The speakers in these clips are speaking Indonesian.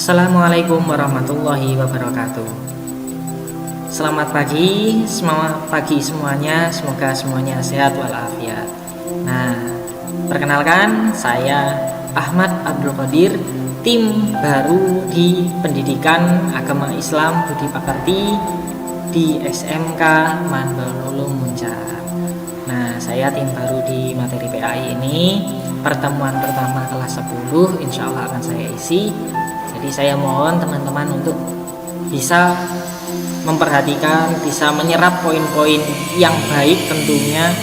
Assalamualaikum warahmatullahi wabarakatuh. Selamat pagi, semuanya. Semoga semuanya sehat walafiat. Nah, perkenalkan saya Ahmad Abdul Qadir, tim baru di Pendidikan Agama Islam Budi Pekerti di SMK Manbel Ulum Muncak. Nah, saya tim baru di materi PAI ini. Pertemuan pertama kelas 10 insya Allah akan saya isi. Jadi saya mohon teman-teman untuk bisa memperhatikan, bisa menyerap poin-poin yang baik tentunya.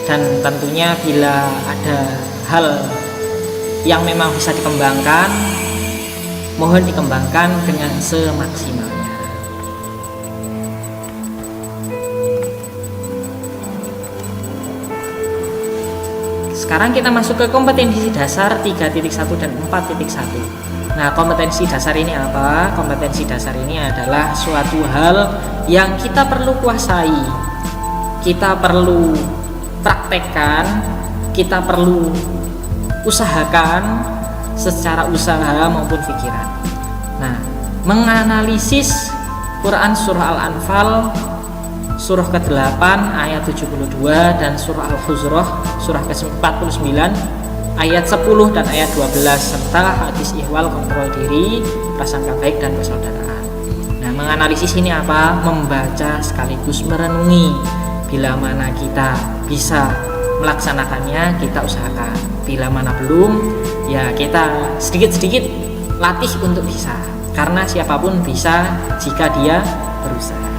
Dan tentunya bila ada hal yang memang bisa dikembangkan, mohon dikembangkan dengan semaksimalnya. Sekarang kita masuk ke kompetensi dasar 3.1 dan 4.1. Nah, kompetensi dasar ini apa? Kompetensi dasar ini adalah suatu hal yang kita perlu kuasai, kita perlu praktekkan, kita perlu usahakan secara usaha maupun pikiran. Nah, menganalisis Quran Surah Al-Anfal Surah ke-8 ayat 72 dan Surah Al-Hujurat Surah ke-49 ayat 10 dan ayat 12 serta hadis ihwal kontrol diri, prasangka baik dan persaudaraan. Nah, menganalisis ini apa? Membaca sekaligus merenungi. Bila mana kita bisa melaksanakannya, kita usahakan. Bila mana belum, ya kita sedikit-sedikit latih untuk bisa. Karena siapapun bisa jika dia berusaha.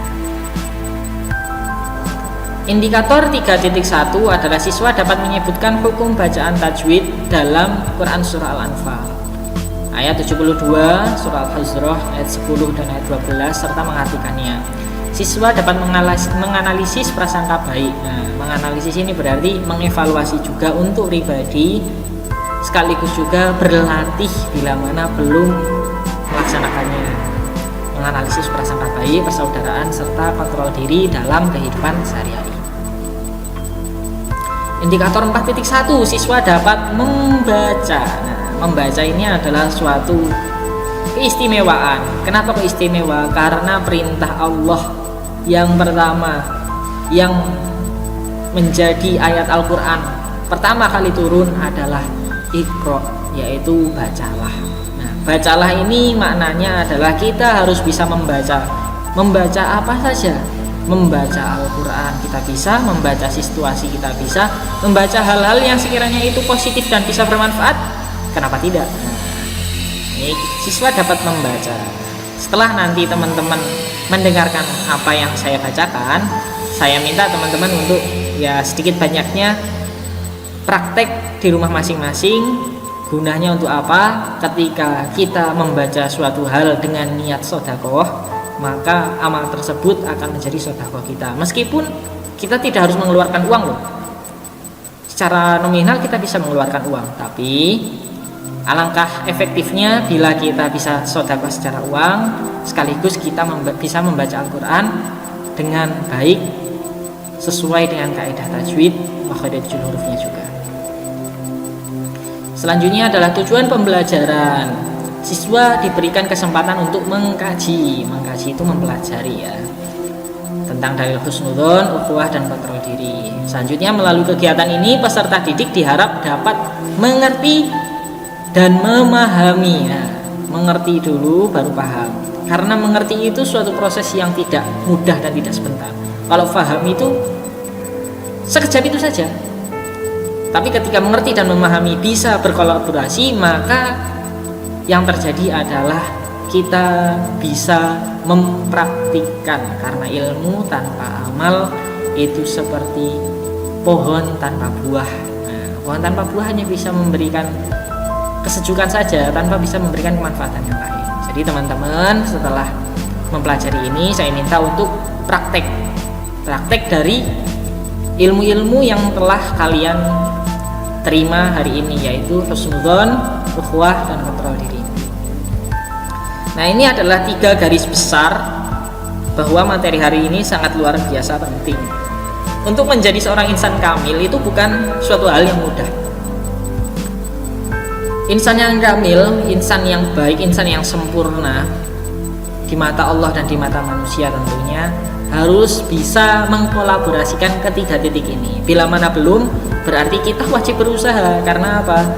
Indikator 3.1 adalah siswa dapat menyebutkan hukum bacaan tajwid dalam Quran Surah Al-Anfal ayat 72, Surah Al-Hujurat ayat 10 dan ayat 12 serta mengartikannya. Siswa dapat menganalisis prasangka baik. Nah, menganalisis ini berarti mengevaluasi juga untuk pribadi, sekaligus juga berlatih bila mana belum melaksanakannya. Menganalisis prasangka baik, persaudaraan serta kontrol diri dalam kehidupan sehari-hari. Indikator 4.1, siswa dapat membaca. Nah, membaca ini adalah suatu keistimewaan. Kenapa keistimewa? Karena perintah Allah yang pertama yang menjadi ayat Al-Quran pertama kali turun adalah Iqra, yaitu bacalah. Nah, bacalah ini maknanya adalah kita harus bisa membaca. Membaca apa saja? Membaca Al-Quran kita bisa, membaca situasi kita bisa, membaca hal-hal yang sekiranya itu positif dan bisa bermanfaat, kenapa tidak? Nah, ini siswa dapat membaca. Setelah nanti teman-teman mendengarkan apa yang saya bacakan, saya minta teman-teman untuk ya sedikit banyaknya praktek di rumah masing-masing. Gunanya untuk apa? Ketika kita membaca suatu hal dengan niat sedekah, maka amal tersebut akan menjadi sedekah kita. Meskipun kita tidak harus mengeluarkan uang loh. Secara nominal kita bisa mengeluarkan uang, tapi alangkah efektifnya bila kita bisa sedekah secara uang, sekaligus kita bisa membaca Al-Quran dengan baik sesuai dengan kaidah tajwid, makharijul hurufnya juga. Selanjutnya adalah tujuan pembelajaran. Siswa diberikan kesempatan untuk mengkaji. Mengkaji itu mempelajari ya, tentang dalil husnudzon, ukhuwah dan kontrol diri. Selanjutnya melalui kegiatan ini peserta didik diharap dapat mengerti dan memahami. Nah, mengerti dulu baru paham. Karena mengerti itu suatu proses yang tidak mudah dan tidak sebentar. Kalau paham itu sekejap itu saja. Tapi ketika mengerti dan memahami bisa berkolaborasi, maka yang terjadi adalah kita bisa mempraktikkan. Karena ilmu tanpa amal itu seperti pohon tanpa buah. Nah, pohon tanpa buah hanya bisa memberikan kesejukan saja tanpa bisa memberikan kemanfaatan yang lain. Jadi teman-teman, setelah mempelajari ini saya minta untuk praktek dari ilmu-ilmu yang telah kalian terima hari ini, yaitu husnudzon, ukhuwah dan kontrol diri. Nah, ini adalah 3 garis besar bahwa materi hari ini sangat luar biasa penting. Untuk menjadi seorang insan kamil itu bukan suatu hal yang mudah. Insan yang kamil, insan yang baik, insan yang sempurna di mata Allah dan di mata manusia tentunya harus bisa mengkolaborasikan ketiga titik ini. Bila mana belum, berarti kita wajib berusaha. Karena apa?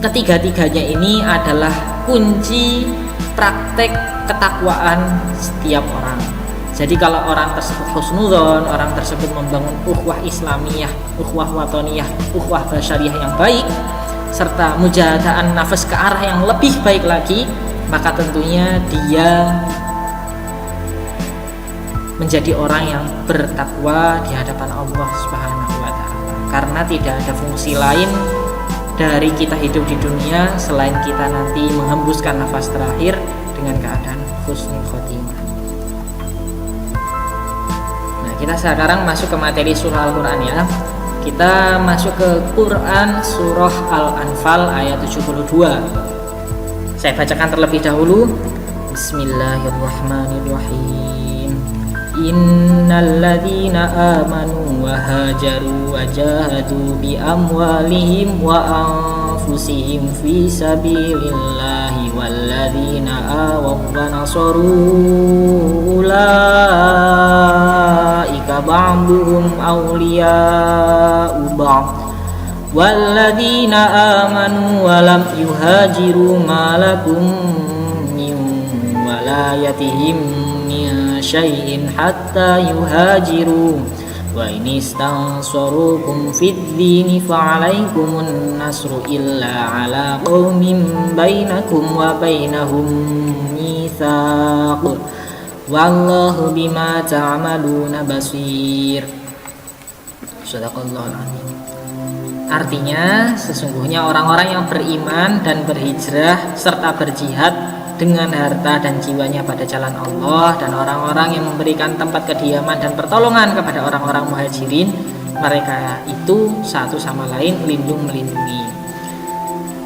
Ketiga-tiganya ini adalah kunci praktek ketakwaan setiap orang. Jadi kalau orang tersebut husnudzon, orang tersebut membangun ukhuwah Islamiyah, ukhuwah watoniyah, ukhuwah basyariyah yang baik, serta mujahadaan nafas ke arah yang lebih baik lagi, maka tentunya dia menjadi orang yang bertakwa di hadapan Allah Subhanahu wa taala. Karena tidak ada fungsi lain dari kita hidup di dunia selain kita nanti menghembuskan nafas terakhir dengan keadaan husnul khotimah. Kita sekarang masuk ke materi surah Al-Quran ya. Kita masuk ke Quran surah Al-Anfal ayat 72. Saya bacakan terlebih dahulu. Bismillahirrahmanirrahim. Innal ladzina amanu wa hajaru wa jahadu bi amwalihim wa anfusihim fi sabilillahi wal ladzina awaw wa nasaru ulaika ba'duhum awliya'u ba'd wal ladzina amanu wa lam yuhajiru ma lakum min walayatihim syai'in hatta yuhajiru wa in istansarukum fid dini fa'alaikumun nasru illa ala qaumin bainakum wa bainahum mitsaq wallahu bima ta'maluna basir. Shadaqallahul azim. Artinya sesungguhnya orang-orang yang beriman dan berhijrah serta berjihad dengan harta dan jiwanya pada jalan Allah, dan orang-orang yang memberikan tempat kediaman dan pertolongan kepada orang-orang muhajirin, mereka itu satu sama lain lindung melindungi.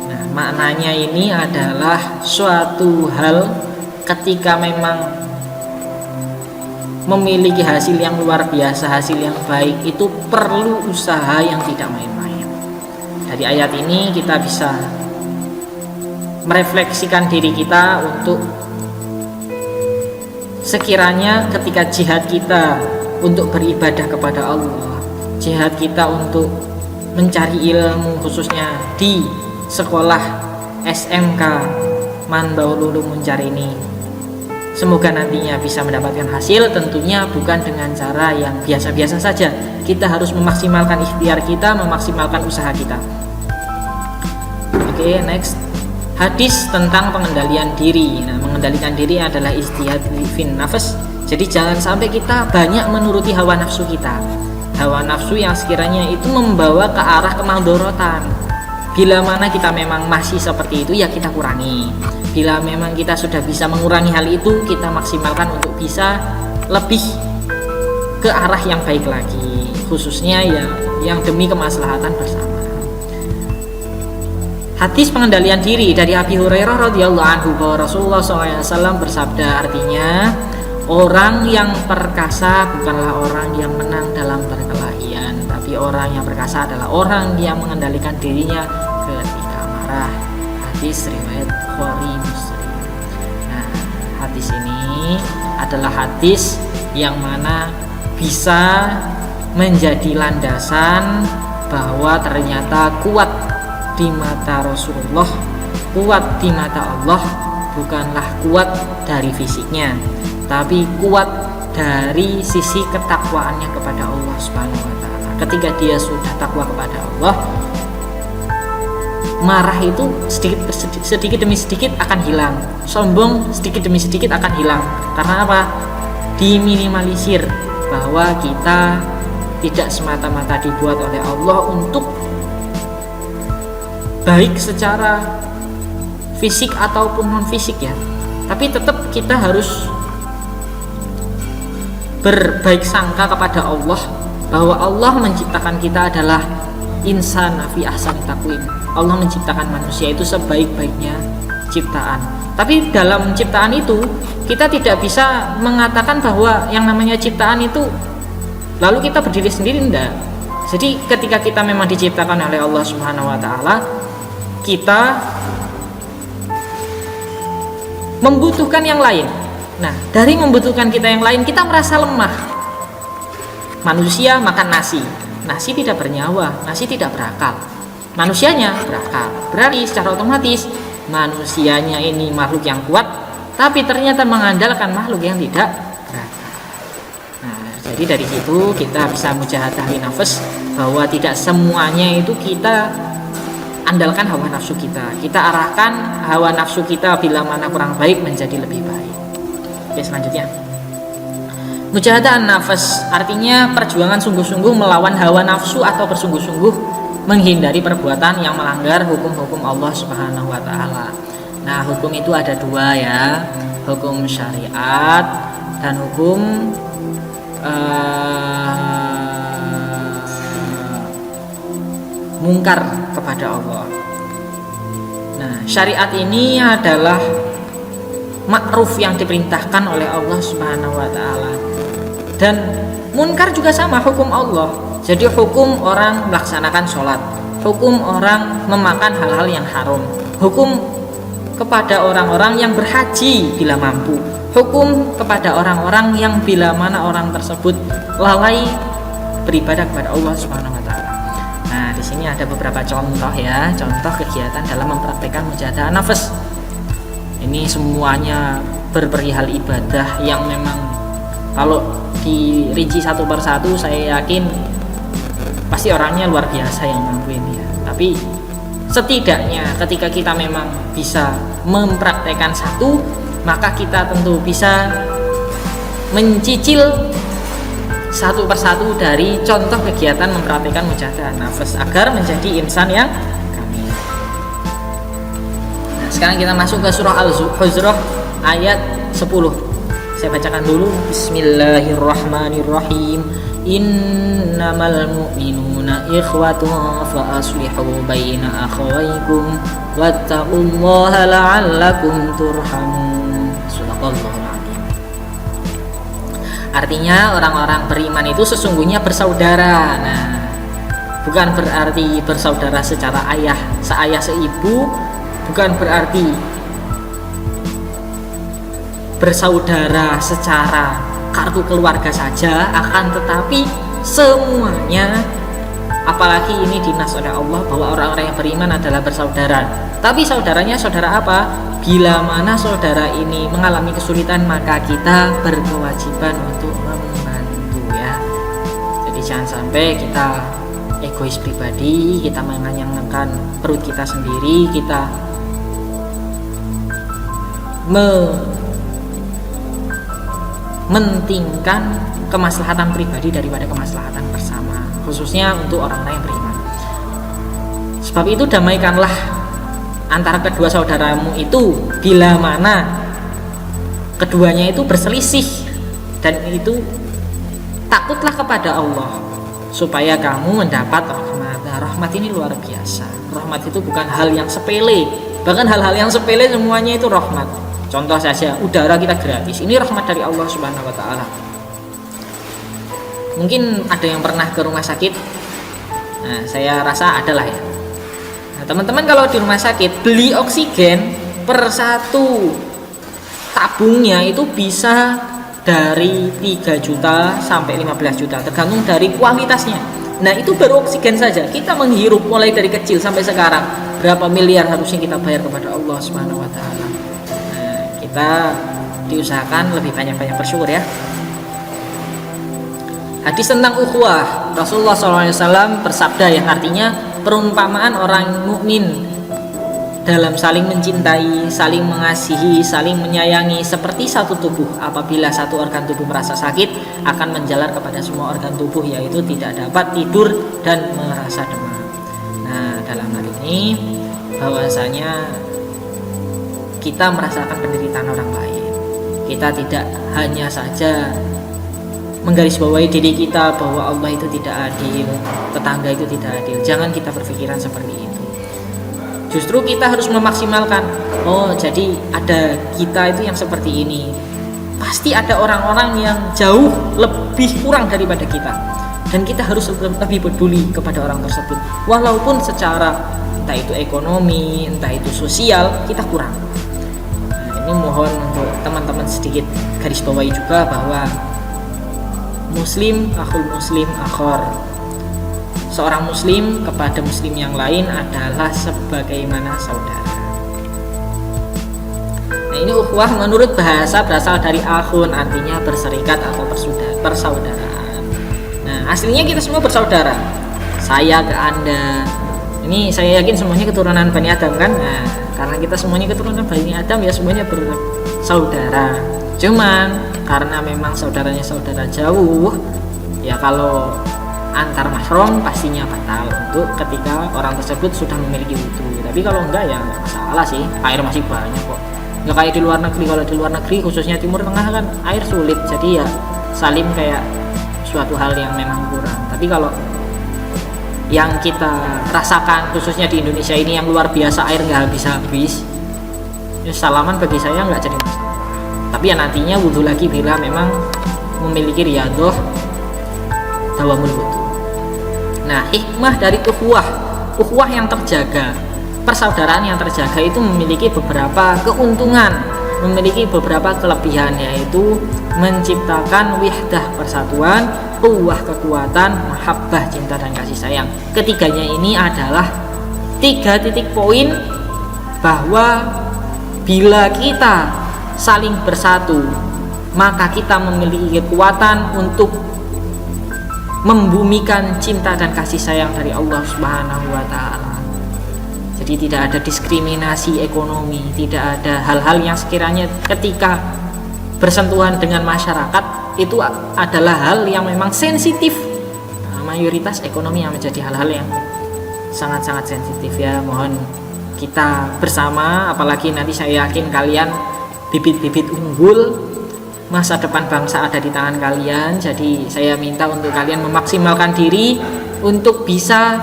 Nah, maknanya ini adalah suatu hal ketika memang memiliki hasil yang luar biasa, hasil yang baik, itu perlu usaha yang tidak main-main. Dari ayat ini kita bisa merefleksikan diri kita untuk sekiranya ketika jihad kita untuk beribadah kepada Allah, jihad kita untuk mencari ilmu khususnya di sekolah SMK Manbaul Ulum Muncar ini, semoga nantinya bisa mendapatkan hasil, tentunya bukan dengan cara yang biasa-biasa saja. Kita harus memaksimalkan ikhtiar kita, memaksimalkan usaha kita. Oke, next. Hadis tentang pengendalian diri. Nah, mengendalikan diri adalah ijtihad fin nafas. Jadi jangan sampai kita banyak menuruti hawa nafsu kita. Hawa nafsu yang sekiranya itu membawa ke arah kemadharatan. Bila mana kita memang masih seperti itu, ya kita kurangi. Bila memang kita sudah bisa mengurangi hal itu, kita maksimalkan untuk bisa lebih ke arah yang baik lagi, khususnya ya yang demi kemaslahatan bersama. Hadis pengendalian diri dari Abi Hurairah radhiyallahu anhu bahwa Rasulullah SAW bersabda, artinya orang yang perkasa bukanlah orang yang menang dalam perkelahian, tapi orang yang perkasa adalah orang yang mengendalikan dirinya ketika marah. Hadis riwayat Bukhari Muslim. Nah, hadis ini adalah hadis yang mana bisa menjadi landasan bahwa ternyata kuat di mata Rasulullah, kuat di mata Allah bukanlah kuat dari fisiknya, tapi kuat dari sisi ketakwaannya kepada Allah Subhanahu wa taala. Ketika dia sudah takwa kepada Allah, marah itu sedikit demi sedikit akan hilang, sombong sedikit demi sedikit akan hilang. Karena apa? Diminimalisir bahwa kita tidak semata-mata dibuat oleh Allah untuk baik secara fisik ataupun non fisik ya, tapi tetap kita harus berbaik sangka kepada Allah bahwa Allah menciptakan kita adalah insan fi ahsani taqwim. Allah menciptakan manusia itu sebaik-baiknya ciptaan. Tapi dalam ciptaan itu kita tidak bisa mengatakan bahwa yang namanya ciptaan itu lalu kita berdiri sendiri, enggak. Jadi ketika kita memang diciptakan oleh Allah Subhanahu wa taala, kita membutuhkan yang lain. Nah, dari membutuhkan kita yang lain, kita merasa lemah. Manusia makan nasi. Nasi tidak bernyawa, nasi tidak berakal. Manusianya berakal. Berarti secara otomatis manusianya ini makhluk yang kuat, tapi ternyata mengandalkan makhluk yang tidak berakal. Nah, jadi dari situ kita bisa mujahadah nafas, bahwa tidak semuanya itu kita andalkan hawa nafsu kita. Kita arahkan hawa nafsu kita bila mana kurang baik menjadi lebih baik. Oke, selanjutnya. Mujahadah nafas artinya perjuangan sungguh-sungguh melawan hawa nafsu atau bersungguh-sungguh menghindari perbuatan yang melanggar hukum-hukum Allah Subhanahu wa taala. Nah, hukum itu ada dua ya. Hukum syariat dan hukum mungkar kepada Allah. Nah, syariat ini adalah ma'ruf yang diperintahkan oleh Allah Subhanahu wa taala. Dan munkar juga sama, hukum Allah. Jadi hukum orang melaksanakan sholat, hukum orang memakan hal-hal yang haram, hukum kepada orang-orang yang berhaji bila mampu, hukum kepada orang-orang yang bila mana orang tersebut lalai beribadah kepada Allah Subhanahu wa taala. Nah, di sini ada beberapa contoh ya, contoh kegiatan dalam mempraktikkan mujahadah nafas. Ini semuanya berperihal ibadah yang memang kalau dirinci satu persatu saya yakin pasti orangnya luar biasa yang mampu ini ya. Tapi setidaknya ketika kita memang bisa mempraktekkan satu, maka kita tentu bisa mencicil satu persatu dari contoh kegiatan mempraktekkan mujahadah nafas agar menjadi insan yang kamil. Nah, sekarang kita masuk ke surah Al-Hujurat ayat 10. Saya bacakan dulu. Bismillahirrahmanirrahim. Innamal mu'minuna ikhwatun fa aslihu baina akhawaykum wattaqullaha la'allakum turhamun. Shadaqallahul adzim. Artinya orang-orang beriman itu sesungguhnya bersaudara. Nah, bukan berarti bersaudara secara ayah, seayah seibu, bukan berarti bersaudara secara kartu keluarga saja, akan tetapi semuanya, apalagi ini dinas oleh Allah bahwa orang-orang yang beriman adalah bersaudara. Tapi saudaranya saudara apa? Bila mana saudara ini mengalami kesulitan, maka kita berkewajiban untuk membantu ya. Jadi jangan sampai kita egois pribadi, kita menganyankan perut kita sendiri, kita mentingkan kemaslahatan pribadi daripada kemaslahatan bersama, khususnya untuk orang-orang yang beriman. Sebab itu damaikanlah antara kedua saudaramu itu bila mana keduanya itu berselisih, dan itu takutlah kepada Allah supaya kamu mendapat rahmat. Nah, rahmat ini luar biasa. Rahmat itu bukan hal yang sepele, bahkan hal-hal yang sepele semuanya itu rahmat. Contoh saja, udara kita gratis, ini rahmat dari Allah Subhanahu wa taala. Mungkin ada yang pernah ke rumah sakit. Nah, saya rasa adalah ya. Nah, teman-teman kalau di rumah sakit beli oksigen per satu tabungnya itu bisa dari 3 juta sampai 15 juta tergantung dari kualitasnya. Nah, itu baru oksigen saja. Kita menghirup mulai dari kecil sampai sekarang, berapa miliar harusnya kita bayar kepada Allah Subhanahu wa taala. Kita diusahakan lebih banyak-banyak bersyukur ya. Hadis tentang ukhuwah, Rasulullah SAW bersabda yang artinya perumpamaan orang mukmin dalam saling mencintai, saling mengasihi, saling menyayangi seperti satu tubuh. Apabila satu organ tubuh merasa sakit, akan menjalar kepada semua organ tubuh, yaitu tidak dapat tidur dan merasa demam. Nah, dalam hal ini bahwasanya kita merasakan penderitaan orang lain. Kita tidak hanya saja menggarisbawahi diri kita bahwa Allah itu tidak adil, tetangga itu tidak adil. Jangan kita berpikiran seperti itu. Justru kita harus memaksimalkan. Oh, jadi ada kita itu yang seperti ini. Pasti ada orang-orang yang jauh lebih kurang daripada kita. dan kita harus lebih peduli kepada orang tersebut walaupun secara entah itu ekonomi, entah itu sosial kita kurang. Nah, ini mohon untuk teman-teman sedikit garis bawahi juga bahwa muslim akhul muslim akhor, seorang muslim kepada muslim yang lain adalah sebagaimana saudara. Nah, ini ukhuwah menurut bahasa berasal dari akhun, artinya berserikat atau persaudaraan. Nah, aslinya kita semua bersaudara. Saya ke Anda. Ini saya yakin semuanya keturunan Bani Adam kan? Nah, karena kita semuanya keturunan Bani Adam ya semuanya bersaudara. Cuman karena memang saudaranya saudara jauh, ya kalau antar mahram pastinya batal untuk ketika orang tersebut sudah memiliki wudhu. Tapi kalau enggak ya enggak masalah sih, air masih banyak kok. Nggak kayak di luar negeri. Kalau di luar negeri khususnya Timur Tengah kan air sulit, jadi ya salim kayak suatu hal yang memang kurang. Tapi kalau yang kita rasakan khususnya di Indonesia ini yang luar biasa, air nggak habis-habis, ya salaman bagi saya nggak jadi masalah. Tapi ya nantinya wudhu lagi bila memang memiliki riyadhah dawamul wudhu. Nah, hikmah dari ukhuwah yang terjaga, persaudaraan yang terjaga itu memiliki beberapa keuntungan, memiliki beberapa kelebihan, yaitu menciptakan wihdah persatuan, quwwah kekuatan, mahabbah cinta dan kasih sayang. Ketiganya ini adalah 3 titik poin bahwa bila kita saling bersatu maka kita memiliki kekuatan untuk membumikan cinta dan kasih sayang dari Allah Subhanahu wa Ta'ala. Jadi tidak ada diskriminasi ekonomi, tidak ada hal-hal yang sekiranya ketika bersentuhan dengan masyarakat itu adalah hal yang memang sensitif. Nah, mayoritas ekonomi yang menjadi hal-hal yang sangat-sangat sensitif ya. Mohon kita bersama, apalagi nanti saya yakin kalian bibit-bibit unggul, masa depan bangsa ada di tangan kalian. Jadi saya minta untuk kalian memaksimalkan diri untuk bisa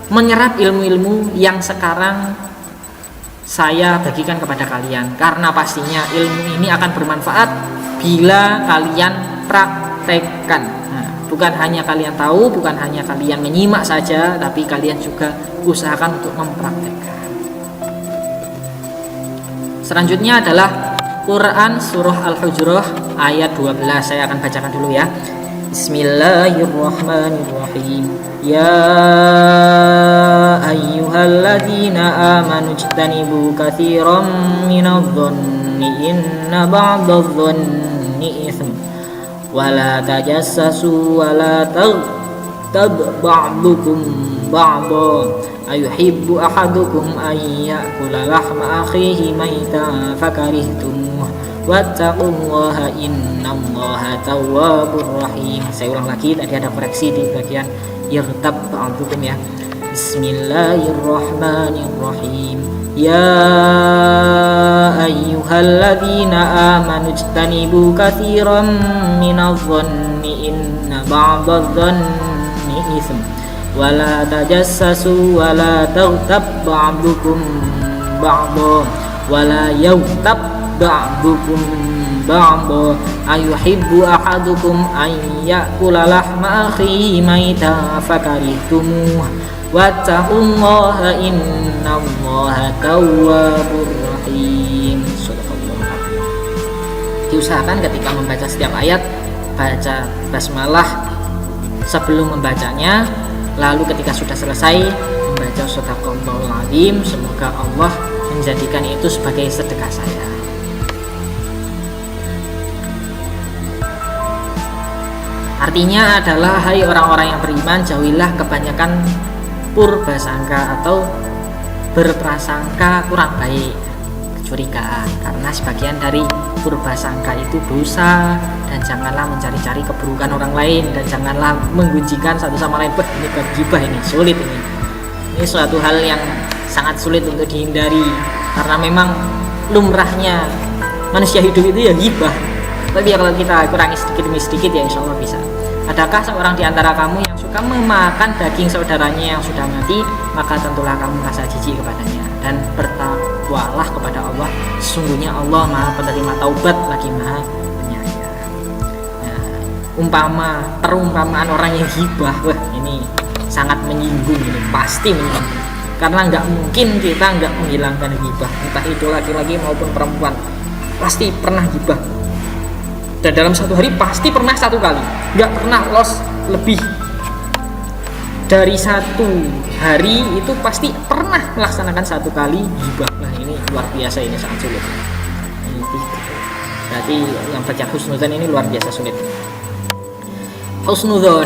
menyerap ilmu-ilmu yang sekarang saya bagikan kepada kalian, karena pastinya ilmu ini akan bermanfaat bila kalian praktekkan. Nah, bukan hanya kalian tahu, bukan hanya kalian menyimak saja, tapi kalian juga usahakan untuk mempraktekkan. Selanjutnya adalah Quran surah Al-Hujurah ayat 12. Saya akan bacakan dulu ya. Bismillahirrahmanirrahim. Ya ayyuhalladzina amanu ijtanibu katsiran minadh-dhanni inna ba'dadh-dhanni itsm wa la tajassasu wa la taghtab ba'dukum ba'dha ayuhibbu ahadukum an ya'kula lahma akhihi maytan fakarihtumuh wattaqullaha innallaha tawwabur rahim. Saya ulang lagi, tadi ada koreksi di bagian yartab ba'dukum ya. Bismillahirrahmanirrahim. Ya ayyuhalladzina amanu ijtanibu katsiran minadh-dhanni inna ba'dadh-dhanni itsm wala tajassasu wala taghtab ba'dukum ba'dha wala yaghtab ba'dukum ba'dha ayuhibbu ahadukum an ya'kula lahma akhihi maytan fakarihtumuh wattaqullaha innallaha tawwabur rahim. Diusahakan ketika membaca setiap ayat baca basmalah sebelum membacanya, lalu ketika sudah selesai membaca shadaqallahul azim. Semoga Allah menjadikan itu sebagai sedekah saya. Artinya adalah, hai orang-orang yang beriman, jauhilah kebanyakan purbasangka atau berprasangka kurang baik, kecurigaan, karena sebagian dari purbasangka itu dosa. Dan janganlah mencari-cari keburukan orang lain, dan janganlah menggunjingkan satu sama lain. Ini gibah, ini sulit, ini suatu hal yang sangat sulit untuk dihindari, karena memang lumrahnya manusia hidup itu ya gibah. Tapi kalau kita kurangi sedikit demi sedikit ya insya Allah bisa. Adakah seorang di antara kamu yang suka memakan daging saudaranya yang sudah mati? Maka tentulah kamu merasa jijik kepadanya, dan bertakwalah kepada Allah. Sesungguhnya Allah Maha penerima taubat lagi Maha penyayang. Nah, perumpamaan orang yang hibah, wah ini sangat menyinggung, ini pasti menyinggung, karena nggak mungkin kita nggak menghilangkan hibah, entah itu laki-laki maupun perempuan pasti pernah hibah, dan dalam satu hari pasti pernah satu kali, nggak pernah loss lebih dari satu hari, itu pasti pernah melaksanakan satu kali hibah. Nah ini luar biasa, ini sangat sulit. Ini berarti yang baca husnudzon ini luar biasa sulit. Husnudzon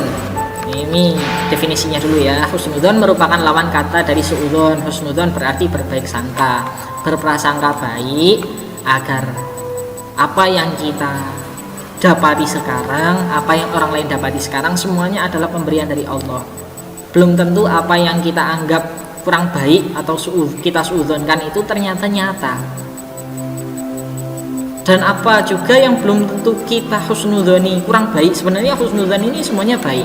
ini definisinya dulu ya. Husnudzon merupakan lawan kata dari suudzon. Husnudzon berarti berbaik sangka, berprasangka baik agar apa yang kita dapati sekarang, apa yang orang lain dapati sekarang, semuanya adalah pemberian dari Allah. Belum tentu apa yang kita anggap kurang baik atau kita suudzonkan itu ternyata nyata. Dan apa juga yang belum tentu kita husnudzoni kurang baik, sebenarnya husnudzon ini semuanya baik,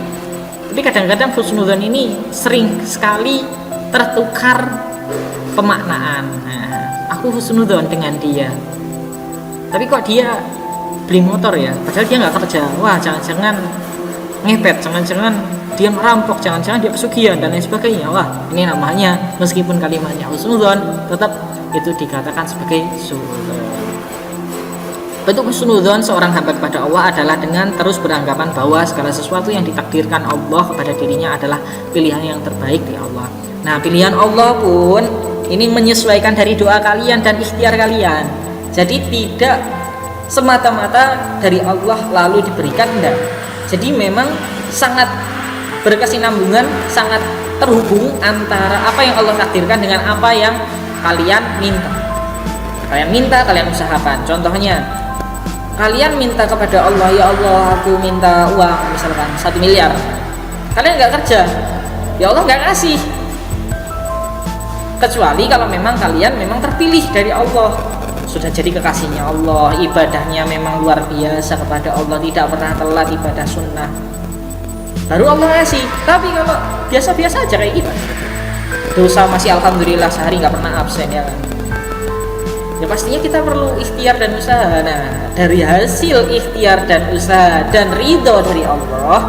tapi kadang-kadang husnudzon ini sering sekali tertukar pemaknaan. Nah, aku husnudzon dengan dia, tapi kok dia beli motor ya, padahal dia nggak kerja. Wah, jangan-jangan ngepet, jangan-jangan dia merampok, jangan-jangan dia pesugihan dan lain sebagainya. Wah, ini namanya meskipun kalimatnya husnudzon, tetap itu dikatakan sebagai suudzon. Bentuk husnudzon seorang hamba kepada Allah adalah dengan terus beranggapan bahwa segala sesuatu yang ditakdirkan Allah kepada dirinya adalah pilihan yang terbaik dari Allah. Nah, pilihan Allah pun ini menyesuaikan dari doa kalian dan ikhtiar kalian. Jadi tidak semata-mata dari Allah lalu diberikan, enggak. Jadi memang sangat berkesinambungan, sangat terhubung antara apa yang Allah takdirkan dengan apa yang kalian minta. Kalian minta, kalian usahakan. Contohnya, kalian minta kepada Allah, ya Allah aku minta uang misalkan 1 miliar, kalian nggak kerja, ya Allah nggak kasih, kecuali kalau memang kalian memang terpilih dari Allah, sudah jadi kekasihnya Allah, ibadahnya memang luar biasa kepada Allah, tidak pernah telat ibadah sunnah, baru Allah kasih. Tapi kalau biasa-biasa aja kayak gitu, dosa masih alhamdulillah sehari nggak pernah absen, ya kan, ya pastinya kita perlu ikhtiar dan usaha. Nah, dari hasil ikhtiar dan usaha dan ridho dari Allah,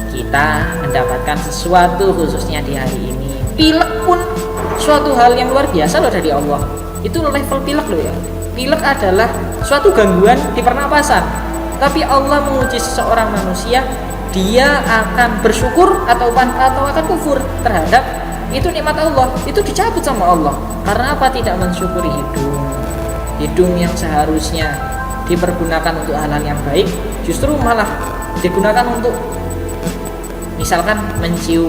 kita mendapatkan sesuatu, khususnya di hari ini. Pilek pun suatu hal yang luar biasa loh dari Allah. Itu level pilek loh ya. Pilek adalah suatu gangguan di pernapasan, tapi Allah menguji seseorang manusia, dia akan bersyukur atau akan kufur terhadap itu nikmat Allah, itu dicabut sama Allah. Karena apa? Tidak mensyukuri hidung yang seharusnya dipergunakan untuk hal-hal yang baik, justru malah digunakan untuk misalkan mencium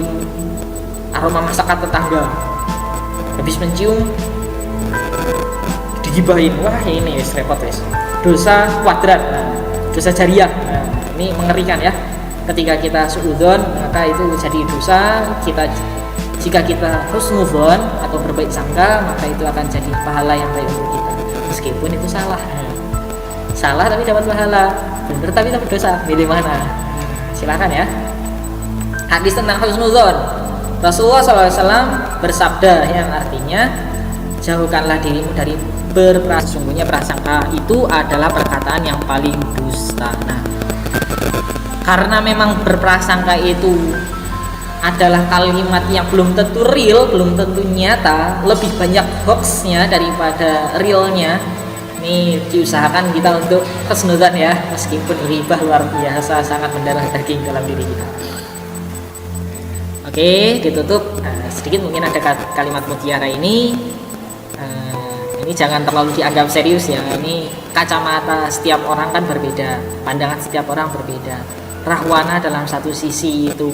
aroma masakan tetangga, habis mencium digibahin. Wah, ini repot wis, dosa kuadrat. Nah, dosa jariah. Nah, ini mengerikan ya. Ketika kita suudzon, maka itu jadi dosa. Jika kita husnudzon atau berbaik sangka, maka itu akan jadi pahala yang baik untuk kita, meskipun itu salah. Salah tapi dapat pahala, benar tapi dapat dosa. Pilih mana? Silakan ya. Hadis tentang husnudzon, Rasulullah SAW bersabda yang artinya, jauhkanlah dirimu dari berprasangka, sesungguhnya prasangka itu adalah perkataan yang paling dusta. Nah, karena memang berprasangka itu adalah kalimat yang belum tentu real, belum tentu nyata, lebih banyak hoaxnya daripada realnya. Ini diusahakan kita untuk husnudzon ya, meskipun ribah luar biasa, sangat mendarah daging dalam diri kita. Oke, ditutup. Sedikit mungkin ada kalimat mutiara ini. Ini jangan terlalu dianggap serius ya. Ini kacamata setiap orang kan berbeda, pandangan setiap orang berbeda. Rahwana dalam satu sisi itu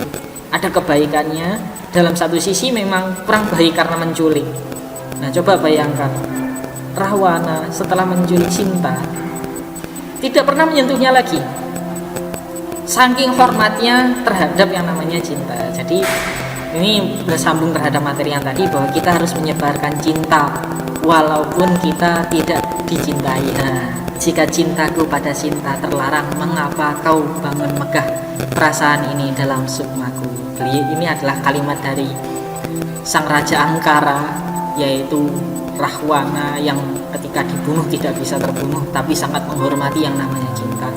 ada kebaikannya, dalam satu sisi memang kurang baik karena menculik. Nah, coba bayangkan, Rahwana setelah menculik cinta tidak pernah menyentuhnya lagi, saking hormatnya terhadap yang namanya cinta. Jadi ini bersambung terhadap materi yang tadi, bahwa kita harus menyebarkan cinta walaupun kita tidak dicintai. Nah, jika cintaku pada cinta terlarang, mengapa kau bangun megah perasaan ini dalam sukmaku. Ini adalah kalimat dari sang raja angkara, yaitu Rahwana, yang ketika dibunuh tidak bisa terbunuh, tapi sangat menghormati yang namanya cinta.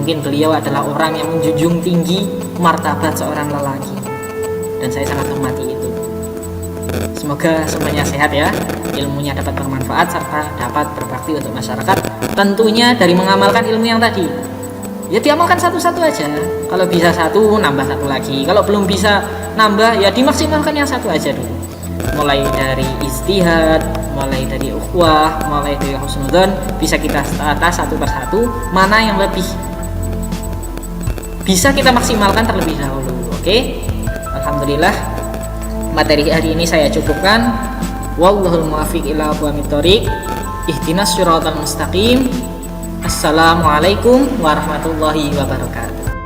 Mungkin beliau adalah orang yang menjunjung tinggi martabat seorang lelaki, dan saya sangat menghormati itu. Semoga semuanya sehat ya, ilmunya dapat bermanfaat serta dapat berbakti untuk masyarakat. Tentunya dari mengamalkan ilmu yang tadi, ya diamalkan satu-satu aja. Kalau bisa satu, nambah satu lagi. Kalau belum bisa nambah, ya dimaksimalkan yang satu aja dulu. Mulai dari ijtihad, mulai dari ukhuwah, mulai dari husnudzon, bisa kita tata satu persatu mana yang lebih bisa kita maksimalkan terlebih dahulu. Oke? Alhamdulillah, materi hari ini saya cukupkan. Wallahul muwaffiq ila aqwamit thoriq. Ihdinas siratal mustaqim. Assalamualaikum warahmatullahi wabarakatuh.